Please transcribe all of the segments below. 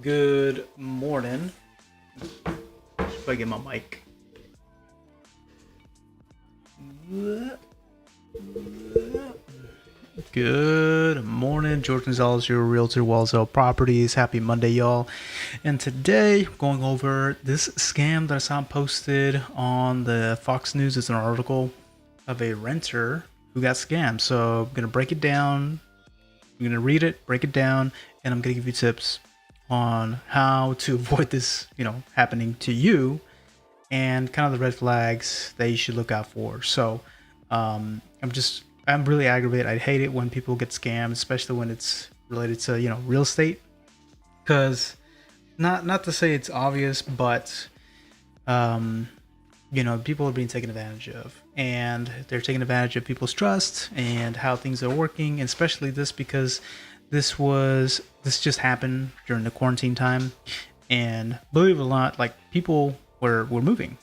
Good morning. If I get my mic. Good morning, George Gonzalez, your realtor, Wellsell Properties. Happy Monday, y'all. And today, going over this scam that I saw posted on the Fox News. It's an article of a renter who got scammed. So I'm gonna break it down. I'm gonna read it, break it down, and I'm gonna give you tips on how to avoid this, happening to you, and kind of the red flags that you should look out for. So, I'm really aggravated. I hate it when people get scammed, especially when it's related to real estate, because not to say it's obvious, but people are being taken advantage of, and they're taking advantage of people's trust and how things are working, and especially this because this just happened during the quarantine time. And believe it or not, like, people were moving.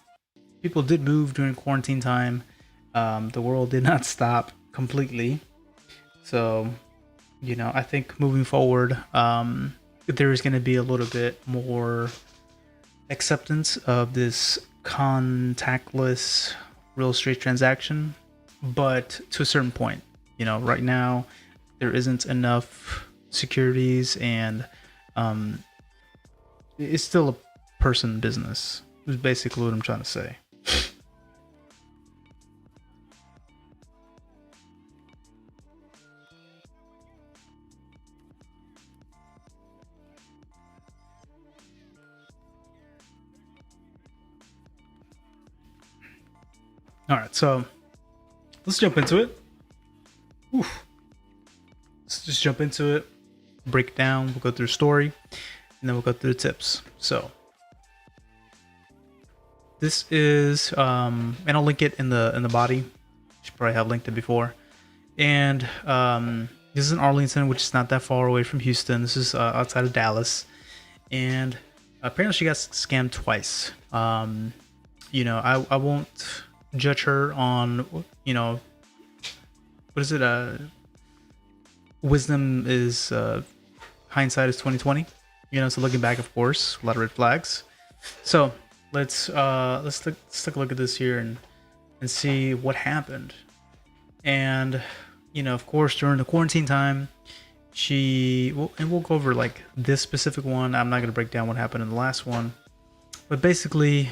People did move during quarantine time. The world did not stop completely. So, I think moving forward, there is going to be a little bit more acceptance of this contactless real estate transaction, but to a certain point. Right now there isn't enough securities, and it's still a person business, is basically what I'm trying to say. All right, so let's jump into it. Oof. Let's just jump into it, break it down. We'll go through the story, and then we'll go through the tips. So this is, and I'll link it in the body. Should probably have linked it before. And this is in Arlington, which is not that far away from Houston. This is outside of Dallas, and apparently she got scammed twice. I won't judge her on what is it? Wisdom is hindsight is 2020. So looking back, of course, a lot of red flags. So let's take a look at this here and see what happened. And of course, during the quarantine time, we'll go over like this specific one. I'm not going to break down what happened in the last one, but basically,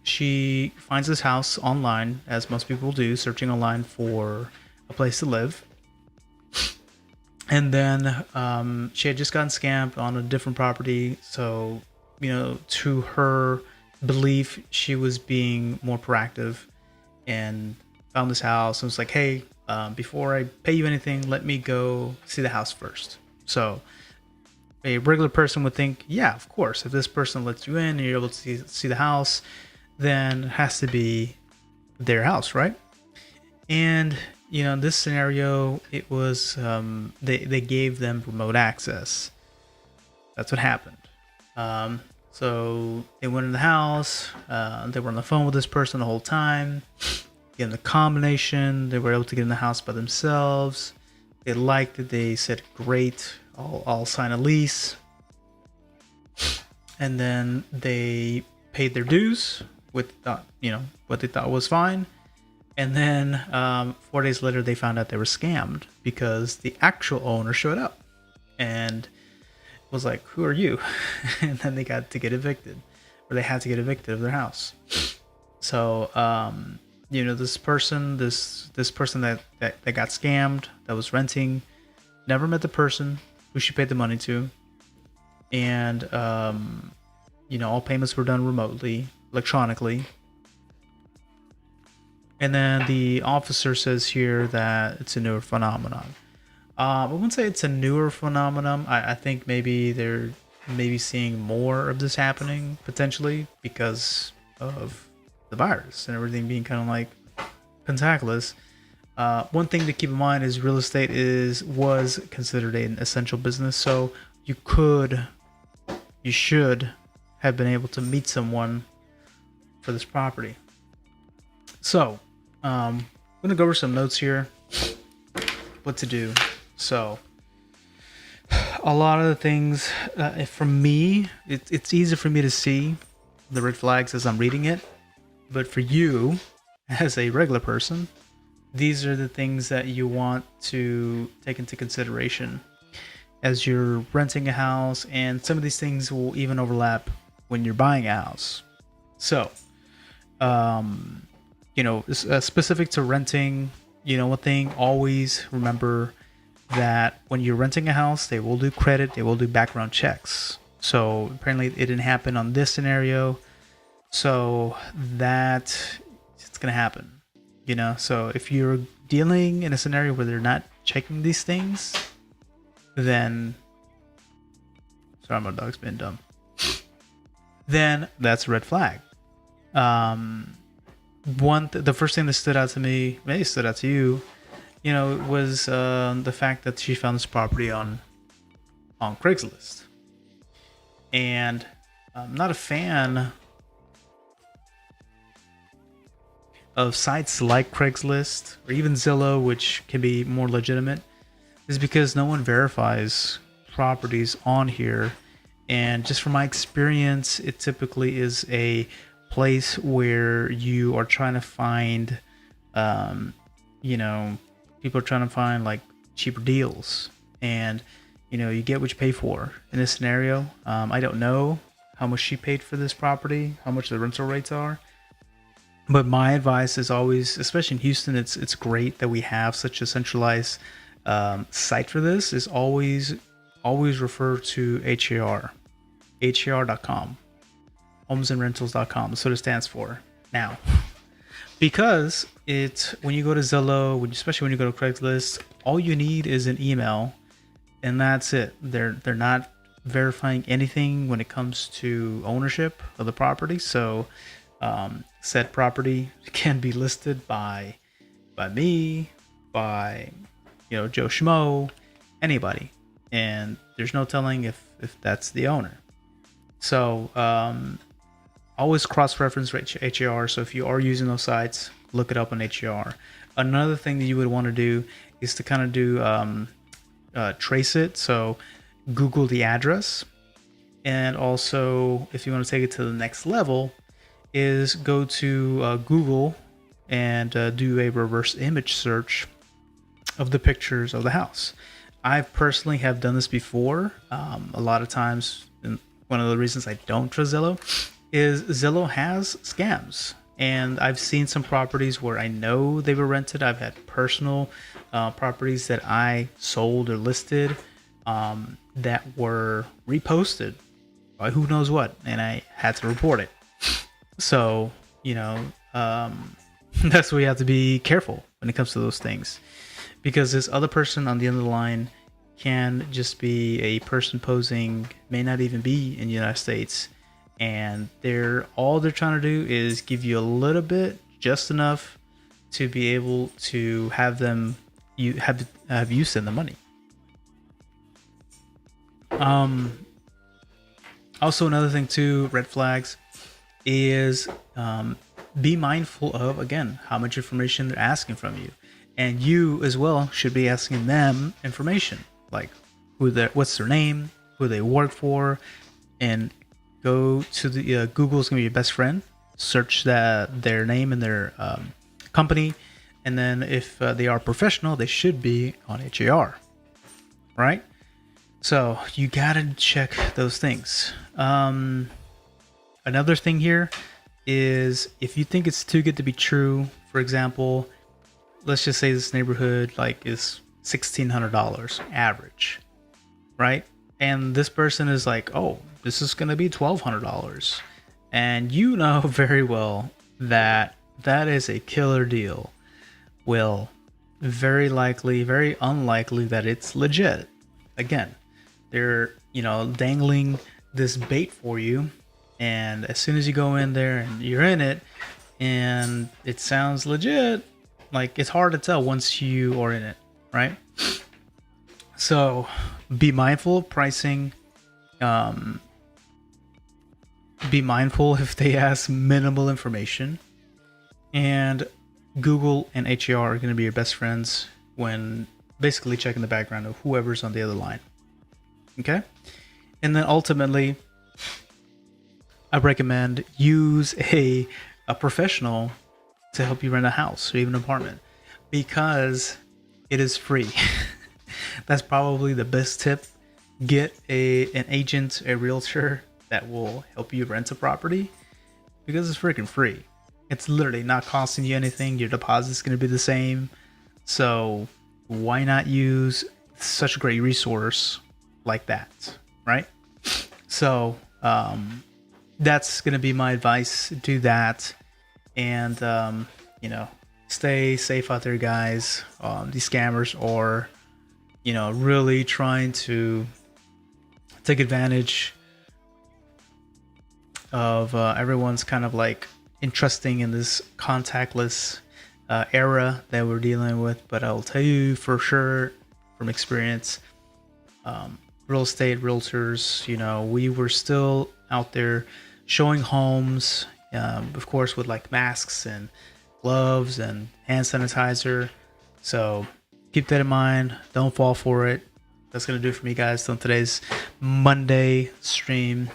she finds this house online, as most people do, searching online for a place to live. And then she had just gotten scammed on a different property. So, to her belief, she was being more proactive and found this house and was like, hey, before I pay you anything, let me go see the house first. So a regular person would think, yeah, of course, if this person lets you in and you're able to see the house, then it has to be their house, right? And in this scenario, it was they gave them remote access. That's what happened. So they went in the house. They were on the phone with this person the whole time. In the combination, they were able to get in the house by themselves. They liked it. They said, great, I'll sign a lease. And then they paid their dues with what they thought was fine. And then 4 days later, they found out they were scammed because the actual owner showed up and was like, who are you? And then they got to get evicted, or they had to get evicted of their house. So this person that got scammed, that was renting, never met the person who she paid the money to. And all payments were done remotely, electronically. And then the officer says here that it's a newer phenomenon. I wouldn't say it's a newer phenomenon. I think maybe they're seeing more of this happening, potentially, because of the virus and everything being kind of like contactless. One thing to keep in mind is real estate was considered an essential business, so you should have been able to meet someone for this property. So I'm gonna go over some notes here, what to do. So a lot of the things, for me, it's easy for me to see the red flags as I'm reading it. But for you, as a regular person, these are the things that you want to take into consideration as you're renting a house, and some of these things will even overlap when you're buying a house. So, specific to renting, one thing, always remember that when you're renting a house, they will do credit, they will do background checks. So apparently it didn't happen on this scenario. So that it's going to happen, So if you're dealing in a scenario where they're not checking these things, then, sorry, my dog's been dumb. Then that's a red flag. The first thing that stood out to me, maybe stood out to you, was the fact that she found this property on Craigslist. And I'm not a fan of sites like Craigslist or even Zillow, which can be more legitimate, is because no one verifies properties on here. And just from my experience, it typically is a place where you are trying to find, people are trying to find like cheaper deals, and you get what you pay for. In this scenario, I don't know how much she paid for this property, how much the rental rates are, but my advice is always, especially in Houston, it's great that we have such a centralized site for this. Is always refer to HAR.com, homesandrentals.com. That's what it stands for now. Because when you go to Zillow, especially when you go to Craigslist, all you need is an email, and that's it. They're not verifying anything when it comes to ownership of the property. So said property can be listed by me, by Joe Schmo, anybody, and there's no telling if that's the owner. So always cross-reference HAR. So if you are using those sites, look it up on HAR. Another thing that you would want to do is to kind of do trace it. So Google the address, and also if you want to take it to the next level, is go to Google and do a reverse image search of the pictures of the house. I personally have done this before. A lot of times, and one of the reasons I don't trust Zillow is Zillow has scams. And I've seen some properties where I know they were rented. I've had personal properties that I sold or listed that were reposted by who knows what, and I had to report it. So, that's where you have to be careful when it comes to those things, because this other person on the end of the line can just be a person posing, may not even be in the United States, and all they're trying to do is give you a little bit, just enough to be able to have you send the money. Also, another thing too, red flags, is be mindful of, again, how much information they're asking from you, and you as well should be asking them information, like what's their name, who they work for, and go to the Google's gonna be your best friend. Search their name and their company, and then if they are professional, they should be on HAR, right? So you gotta check those things. Another thing here is, if you think it's too good to be true, for example, let's just say this neighborhood is $1,600 average, right? And this person is like, oh, this is going to be $1,200. And you know very well that is a killer deal. Well, very unlikely that it's legit. Again, they're, dangling this bait for you. And as soon as you go in there and you're in it and it sounds legit, it's hard to tell once you are in it, right? So be mindful of pricing. Be mindful if they ask minimal information. And Google and HAR are going to be your best friends when basically checking the background of whoever's on the other line. Okay. And then ultimately, I recommend use a professional to help you rent a house or even an apartment because it is free. That's probably the best tip. Get an agent, a realtor that will help you rent a property because it's freaking free. It's literally not costing you anything. Your deposit's going to be the same. So why not use such a great resource like that, right? So that's going to be my advice. Do that. And, stay safe out there, guys. These scammers are, really trying to take advantage of everyone's kind of like entrusting in this contactless era that we're dealing with. But I'll tell you for sure from experience, real estate realtors, we were still out there showing homes, of course, with like masks and gloves and hand sanitizer. So keep that in mind. Don't fall for it. That's going to do it for me, guys, on today's Monday stream.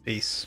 Peace.